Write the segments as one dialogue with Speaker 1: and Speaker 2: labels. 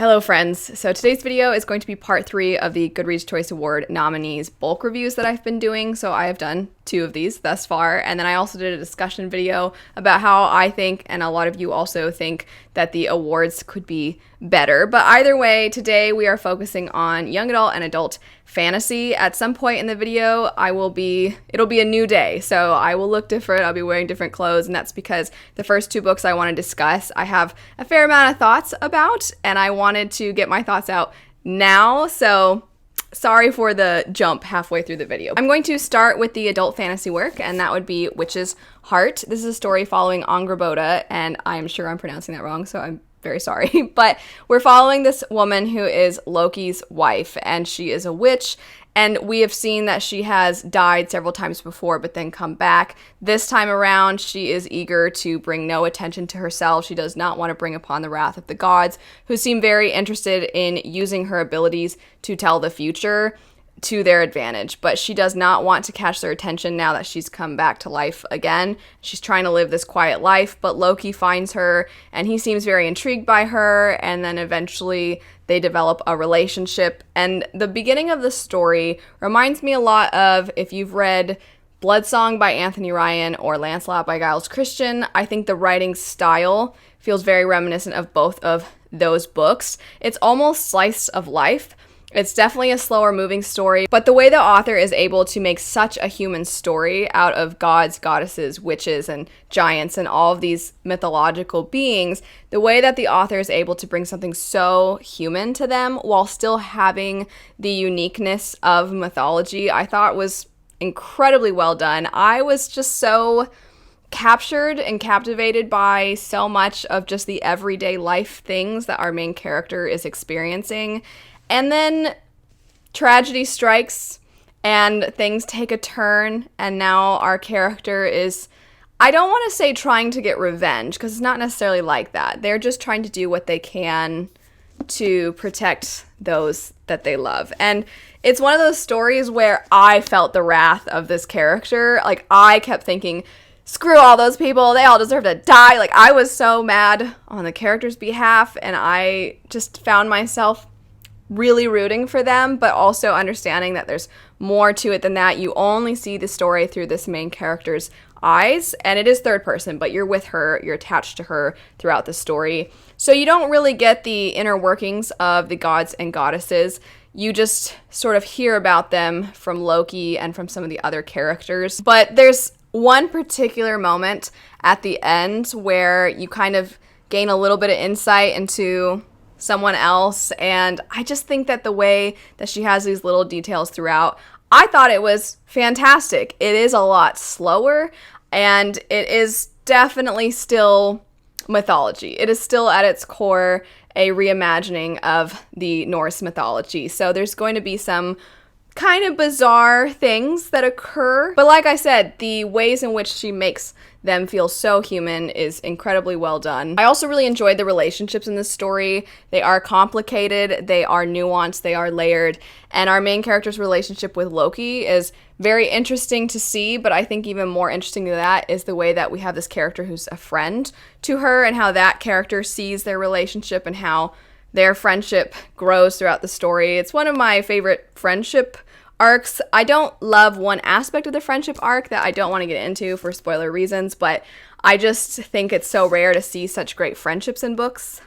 Speaker 1: Hello friends, so today's video is going to be part 3 of the Goodreads Choice Award nominees bulk reviews that I've been doing. So I have done 2 of these thus far, and then I also did a discussion video about how I think, and a lot of you also think, that the awards could be better. But either way, today we are focusing on young adult and adult fantasy. At some point in the video, it'll be a new day, so I will look different, I'll be wearing different clothes, and that's because the first 2 books I want to discuss, I have a fair amount of thoughts about, and I wanted to get my thoughts out now, so sorry for the jump halfway through the video. I'm going to start with the adult fantasy work, and that would be Witch's Heart. This is a story following Angrboda, and I'm sure I'm pronouncing that wrong, so I'm very sorry. But we're following this woman who is Loki's wife, and she is a witch, and we have seen that she has died several times before, but then come back. This time around, she is eager to bring no attention to herself. She does not want to bring upon the wrath of the gods, who seem very interested in using her abilities to tell the future to their advantage, but she does not want to catch their attention now that she's come back to life again. She's trying to live this quiet life, but Loki finds her, and he seems very intrigued by her, and then eventually they develop a relationship. And the beginning of the story reminds me a lot of, if you've read Bloodsong by Anthony Ryan or Lancelot by Giles Christian, I think the writing style feels very reminiscent of both of those books. It's almost slice of life. It's definitely a slower moving story, but the way the author is able to make such a human story out of gods, goddesses, witches, and giants, and all of these mythological beings, the way that the author is able to bring something so human to them while still having the uniqueness of mythology, I thought was incredibly well done. I was just so captured and captivated by so much of just the everyday life things that our main character is experiencing. And then tragedy strikes and things take a turn, and now our character is, I don't want to say trying to get revenge, because it's not necessarily like that. They're just trying to do what they can to protect those that they love. And it's one of those stories where I felt the wrath of this character. Like, I kept thinking, screw all those people, they all deserve to die. Like, I was so mad on the character's behalf, and I just found myself really rooting for them, but also understanding that there's more to it than that. You only see the story through this main character's eyes, and it is third person, but you're with her, you're attached to her throughout the story. So you don't really get the inner workings of the gods and goddesses. You just sort of hear about them from Loki and from some of the other characters. But there's one particular moment at the end where you kind of gain a little bit of insight into someone else, and I just think that the way that she has these little details throughout, I thought it was fantastic. It is a lot slower, and it is definitely still mythology. It is still at its core a reimagining of the Norse mythology. So there's going to be some kind of bizarre things that occur, but like I said, the ways in which she makes them feel so human is incredibly well done. I also really enjoyed the relationships in this story. They are complicated, they are nuanced, they are layered, and our main character's relationship with Loki is very interesting to see, but I think even more interesting than that is the way that we have this character who's a friend to her, and how that character sees their relationship and how their friendship grows throughout the story. It's one of my favorite friendship arcs. I don't love one aspect of the friendship arc that I don't want to get into for spoiler reasons, but I just think it's so rare to see such great friendships in books,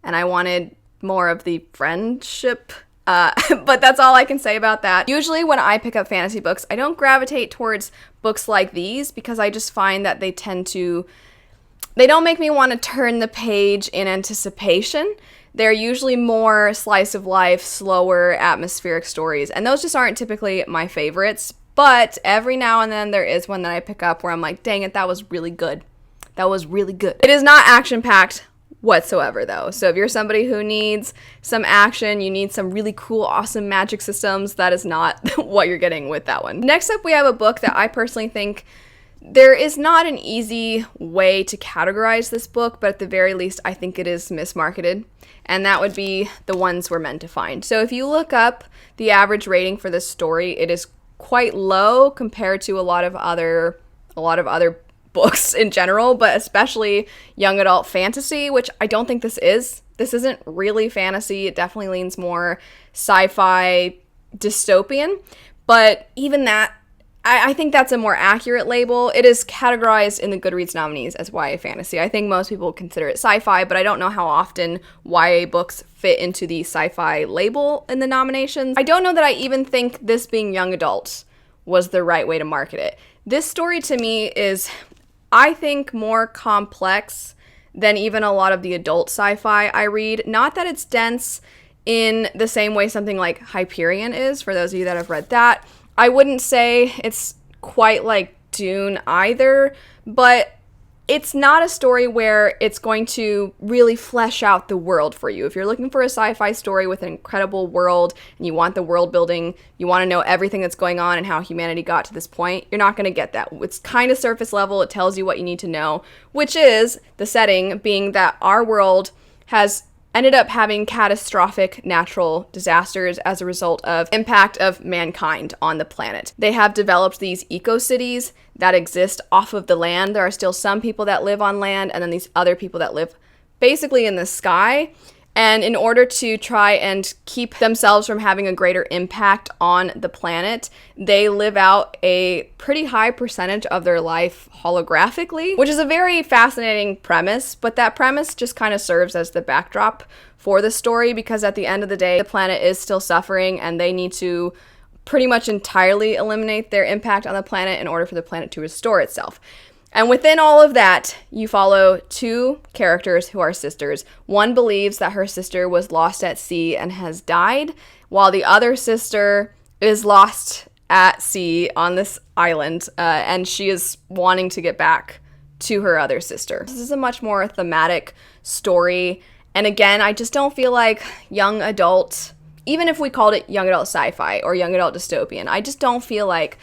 Speaker 1: and I wanted more of the friendship, but that's all I can say about that. Usually when I pick up fantasy books, I don't gravitate towards books like these because I just find that they don't make me want to turn the page in anticipation. They're usually more slice of life, slower, atmospheric stories, and those just aren't typically my favorites, but every now and then there is one that I pick up where I'm like, dang it, that was really good. That was really good. It is not action-packed whatsoever, though, so if you're somebody who needs some action, you need some really cool, awesome magic systems, that is not what you're getting with that one. Next up, we have a book that I personally think there is not an easy way to categorize this book, but at the very least, I think it is mismarketed, and that would be The Ones We're Meant to Find. So if you look up the average rating for this story, it is quite low compared to a lot of other books in general, but especially young adult fantasy, which I don't think this is This isn't really fantasy. It definitely leans more sci-fi dystopian, but even that, I think that's a more accurate label. It is categorized in the Goodreads nominees as YA fantasy. I think most people consider it sci-fi, but I don't know how often YA books fit into the sci-fi label in the nominations. I don't know that I even think this being young adult was the right way to market it. This story to me is, I think, more complex than even a lot of the adult sci-fi I read. Not that it's dense in the same way something like Hyperion is, for those of you that have read that. I wouldn't say it's quite like Dune either, but it's not a story where it's going to really flesh out the world for you. If you're looking for a sci-fi story with an incredible world and you want the world building, you want to know everything that's going on and how humanity got to this point, you're not going to get that. It's kind of surface level. It tells you what you need to know, which is the setting being that our world has ended up having catastrophic natural disasters as a result of impact of mankind on the planet. They have developed these eco-cities that exist off of the land. There are still some people that live on land, and then these other people that live basically in the sky. And in order to try and keep themselves from having a greater impact on the planet, they live out a pretty high percentage of their life holographically, which is a very fascinating premise, but that premise just kind of serves as the backdrop for the story, because at the end of the day, the planet is still suffering and they need to pretty much entirely eliminate their impact on the planet in order for the planet to restore itself. And within all of that, you follow two characters who are sisters. One believes that her sister was lost at sea and has died, while the other sister is lost at sea on this island, and she is wanting to get back to her other sister. This is a much more thematic story. And again, I just don't feel like young adult, even if we called it young adult sci-fi or young adult dystopian, I just don't feel like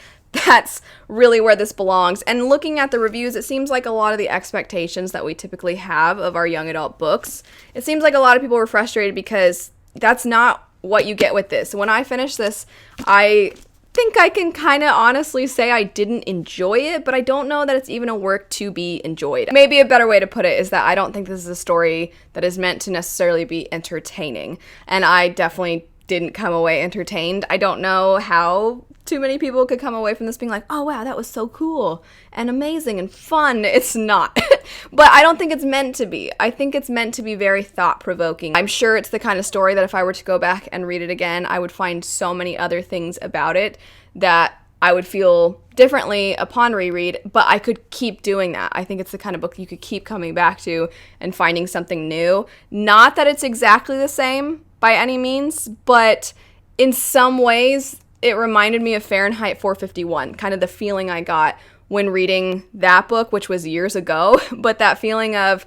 Speaker 1: that's really where this belongs. And looking at the reviews, it seems like a lot of the expectations that we typically have of our young adult books, it seems like a lot of people were frustrated because that's not what you get with this. When I finished this, I think I can kind of honestly say I didn't enjoy it, but I don't know that it's even a work to be enjoyed. Maybe a better way to put it is that I don't think this is a story that is meant to necessarily be entertaining. And I definitely didn't come away entertained. I don't know how too many people could come away from this being like, oh wow, that was so cool and amazing and fun. It's not. But I don't think it's meant to be. I think it's meant to be very thought-provoking. I'm sure it's the kind of story that if I were to go back and read it again, I would find so many other things about it that I would feel differently upon reread, but I could keep doing that. I think it's the kind of book you could keep coming back to and finding something new. Not that it's exactly the same by any means, but in some ways, it reminded me of Fahrenheit 451, kind of the feeling I got when reading that book, which was years ago, but that feeling of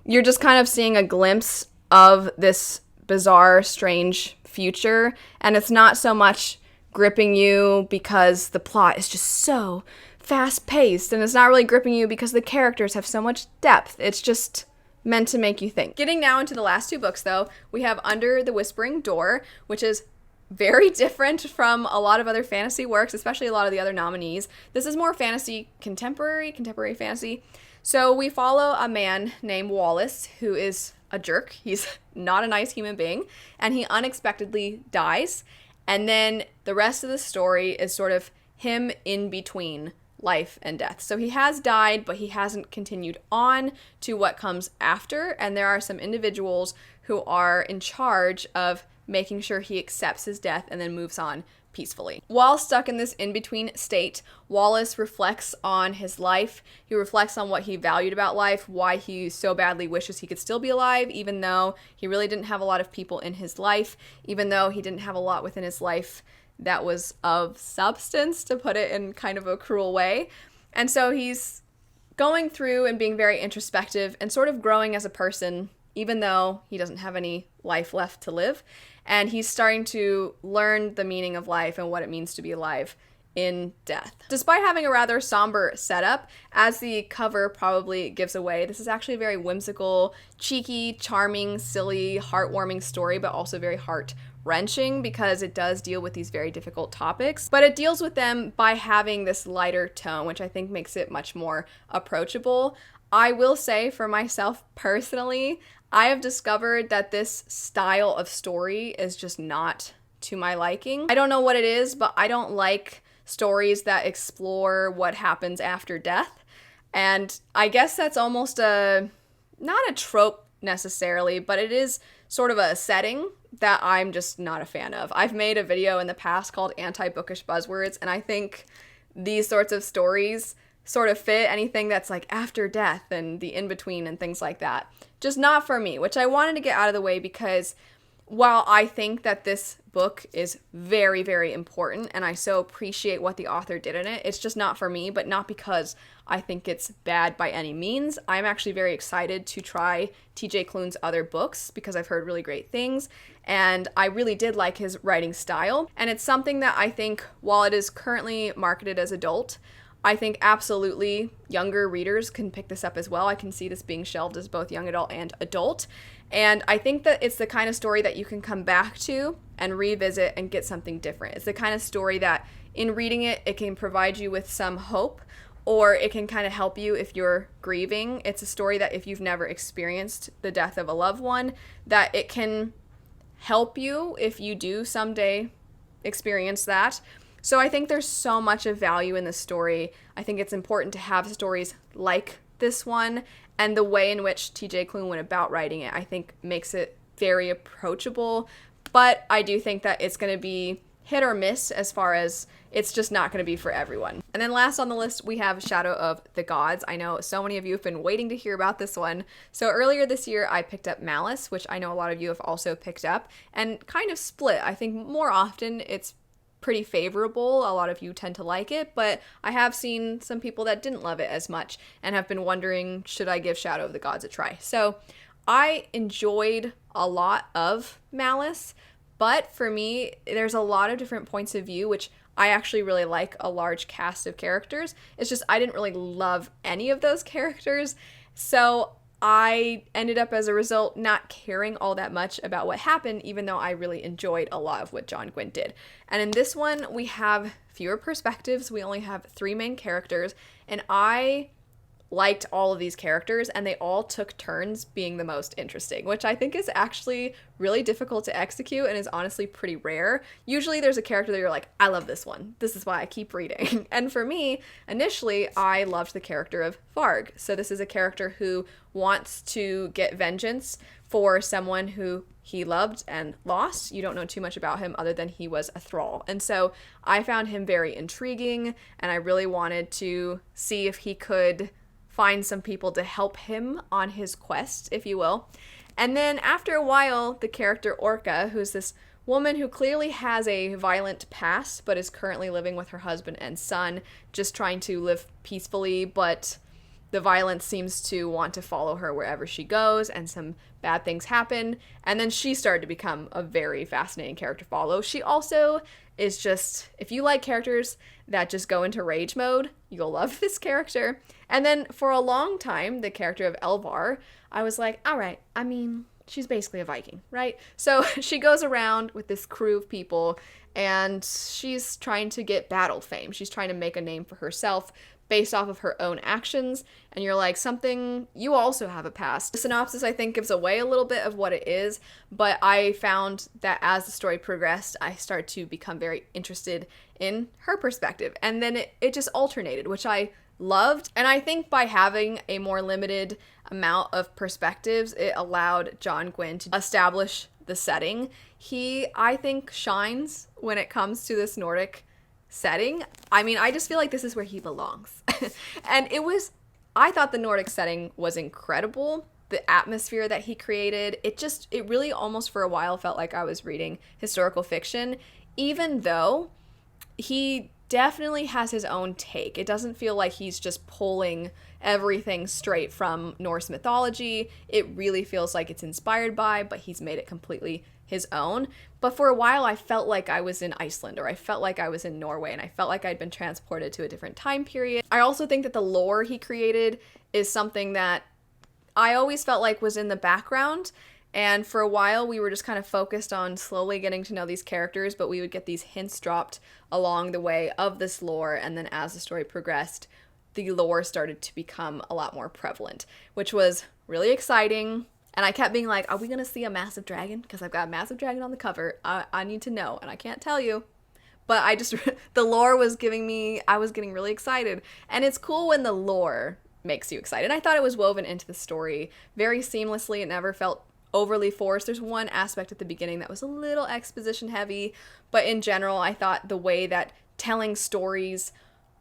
Speaker 1: you're just kind of seeing a glimpse of this bizarre, strange future, and it's not so much gripping you because the plot is just so fast-paced, and it's not really gripping you because the characters have so much depth. It's just meant to make you think. Getting now into the last two books, though, we have Under the Whispering Door, which is very different from a lot of other fantasy works, especially a lot of the other nominees. This is more fantasy, contemporary fantasy. So we follow a man named Wallace who is a jerk. He's not a nice human being, and he unexpectedly dies. And then the rest of the story is sort of him in between life and death. So he has died, but he hasn't continued on to what comes after. And there are some individuals who are in charge of making sure he accepts his death and then moves on peacefully. While stuck in this in-between state, Wallace reflects on his life. He reflects on what he valued about life, why he so badly wishes he could still be alive, even though he really didn't have a lot of people in his life, even though he didn't have a lot within his life that was of substance, to put it in kind of a cruel way. And so he's going through and being very introspective and sort of growing as a person, even though he doesn't have any life left to live. And he's starting to learn the meaning of life and what it means to be alive in death. Despite having a rather somber setup, as the cover probably gives away, this is actually a very whimsical, cheeky, charming, silly, heartwarming story, but also very heart-wrenching because it does deal with these very difficult topics. But it deals with them by having this lighter tone, which I think makes it much more approachable. I will say for myself personally, I have discovered that this style of story is just not to my liking. I don't know what it is, but I don't like stories that explore what happens after death. And I guess that's almost not a trope necessarily, but it is sort of a setting that I'm just not a fan of. I've made a video in the past called Anti-Bookish Buzzwords, and I think these sorts of stories sort of fit anything that's like after death and the in-between and things like that. Just not for me, which I wanted to get out of the way because while I think that this book is very, very important and I so appreciate what the author did in it, it's just not for me, but not because I think it's bad by any means. I'm actually very excited to try TJ Klune's other books because I've heard really great things, and I really did like his writing style. And it's something that I think, while it is currently marketed as adult, I think absolutely younger readers can pick this up as well. I can see this being shelved as both young adult and adult. And I think that it's the kind of story that you can come back to and revisit and get something different. It's the kind of story that in reading it, it can provide you with some hope, or it can kind of help you if you're grieving. It's a story that if you've never experienced the death of a loved one, that it can help you if you do someday experience that. So I think there's so much of value in this story. I think it's important to have stories like this one, and the way in which TJ Klune went about writing it, I think makes it very approachable. But I do think that it's going to be hit or miss as far as it's just not going to be for everyone. And then last on the list, we have Shadow of the Gods. I know so many of you have been waiting to hear about this one. So earlier this year, I picked up Malice, which I know a lot of you have also picked up, and kind of split. I think more often it's pretty favorable. A lot of you tend to like it, but I have seen some people that didn't love it as much and have been wondering, should I give Shadow of the Gods a try? So I enjoyed a lot of Malice, but for me, there's a lot of different points of view, which I actually really like a large cast of characters. It's just I didn't really love any of those characters. So I ended up, as a result, not caring all that much about what happened, even though I really enjoyed a lot of what John Gwynne did. And in this one, we have fewer perspectives. We only have 3 main characters, and I liked all of these characters, and they all took turns being the most interesting, which I think is actually really difficult to execute and is honestly pretty rare. Usually there's a character that you're like, I love this one. This is why I keep reading. And for me, initially, I loved the character of Varg. So this is a character who wants to get vengeance for someone who he loved and lost. You don't know too much about him other than he was a thrall. And so I found him very intriguing, and I really wanted to see if he could find some people to help him on his quest, if you will. And then after a while, the character Orca, who's this woman who clearly has a violent past, but is currently living with her husband and son, just trying to live peacefully, but the violence seems to want to follow her wherever she goes, and some bad things happen. And then she started to become a very fascinating character to follow. She also is just, if you like characters that just go into rage mode, you'll love this character. And then for a long time, the character of Elvar, I was like, all right, I mean, she's basically a Viking, right? So she goes around with this crew of people, and she's trying to get battle fame. She's trying to make a name for herself based off of her own actions, and you're like, something, you also have a past. The synopsis, I think, gives away a little bit of what it is, but I found that as the story progressed, I started to become very interested in her perspective, and then it just alternated, which I loved. And I think by having a more limited amount of perspectives, it allowed John Gwynne to establish the setting. He, I think, shines when it comes to this Nordic setting. I mean, I just feel like this is where he belongs. And I thought the Nordic setting was incredible. The atmosphere that he created, it really almost for a while felt like I was reading historical fiction, even though he definitely has his own take. It doesn't feel like he's just pulling everything straight from Norse mythology. It really feels like it's inspired by, but he's made it completely his own. But for a while, I felt like I was in Iceland, or I felt like I was in Norway, and I felt like I'd been transported to a different time period. I also think that the lore he created is something that I always felt like was in the background. And for a while, we were just kind of focused on slowly getting to know these characters, but we would get these hints dropped along the way of this lore. And then as the story progressed, the lore started to become a lot more prevalent, which was really exciting. And I kept being like, are we going to see a massive dragon? Because I've got a massive dragon on the cover. I need to know, and I can't tell you. But I just, the lore was giving me, I was getting really excited. And it's cool when the lore makes you excited. I thought it was woven into the story very seamlessly. It never felt overly forced. There's one aspect at the beginning that was a little exposition heavy, but in general, I thought the way that telling stories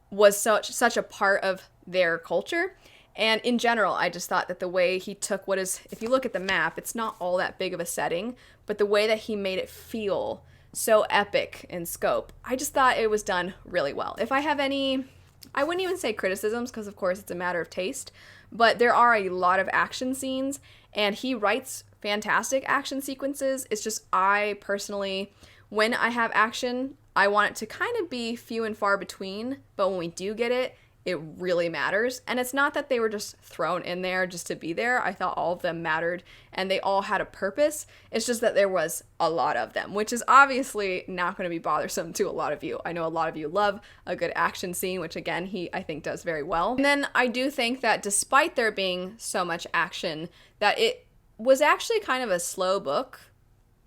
Speaker 1: was such a part of their culture. And in general, I just thought that the way he took what is, if you look at the map, it's not all that big of a setting, but the way that he made it feel so epic in scope, I just thought it was done really well. If I have any, I wouldn't even say criticisms, because of course it's a matter of taste, but there are a lot of action scenes, and he writes fantastic action sequences. It's just, I personally, when I have action, I want it to kind of be few and far between, but when we do get it, it really matters. And it's not that they were just thrown in there just to be there. I thought all of them mattered and they all had a purpose. It's just that there was a lot of them, which is obviously not going to be bothersome to a lot of you. I know a lot of you love a good action scene, which again, he, I think, does very well. And then I do think that despite there being so much action, that it was actually kind of a slow book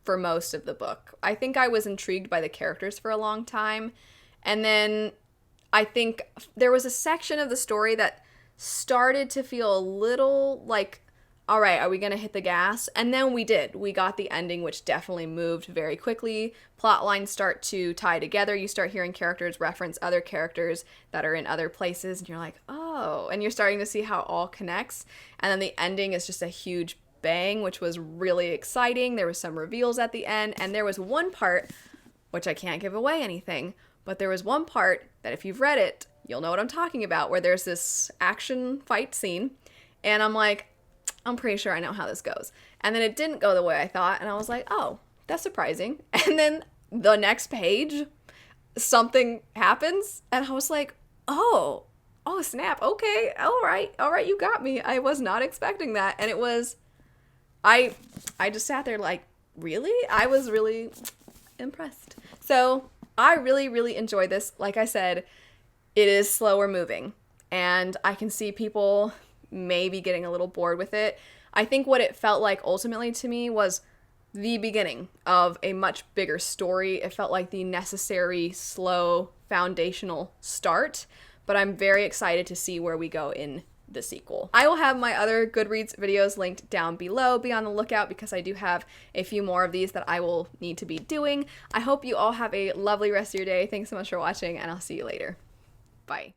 Speaker 1: for most of the book. I think I was intrigued by the characters for a long time. And then I think there was a section of the story that started to feel a little like, all right, are we going to hit the gas? And then we did. We got the ending, which definitely moved very quickly. Plot lines start to tie together. You start hearing characters reference other characters that are in other places, and you're like, oh, and you're starting to see how it all connects. And then the ending is just a huge bang, which was really exciting. There was some reveals at the end, and there was one part, which I can't give away anything, but there was one part that if you've read it, you'll know what I'm talking about, where there's this action fight scene, and I'm like, I'm pretty sure I know how this goes. And then it didn't go the way I thought, and I was like, oh, that's surprising. And then the next page, something happens, and I was like, oh snap, okay, all right, you got me. I was not expecting that, and it was, I just sat there like, really? I was really impressed. So I really, really enjoyed this. Like I said, it is slower moving, and I can see people maybe getting a little bored with it. I think what it felt like ultimately to me was the beginning of a much bigger story. It felt like the necessary, slow, foundational start, but I'm very excited to see where we go in the sequel. I will have my other Goodreads videos linked down below. Be on the lookout because I do have a few more of these that I will need to be doing. I hope you all have a lovely rest of your day. Thanks so much for watching, and I'll see you later. Bye.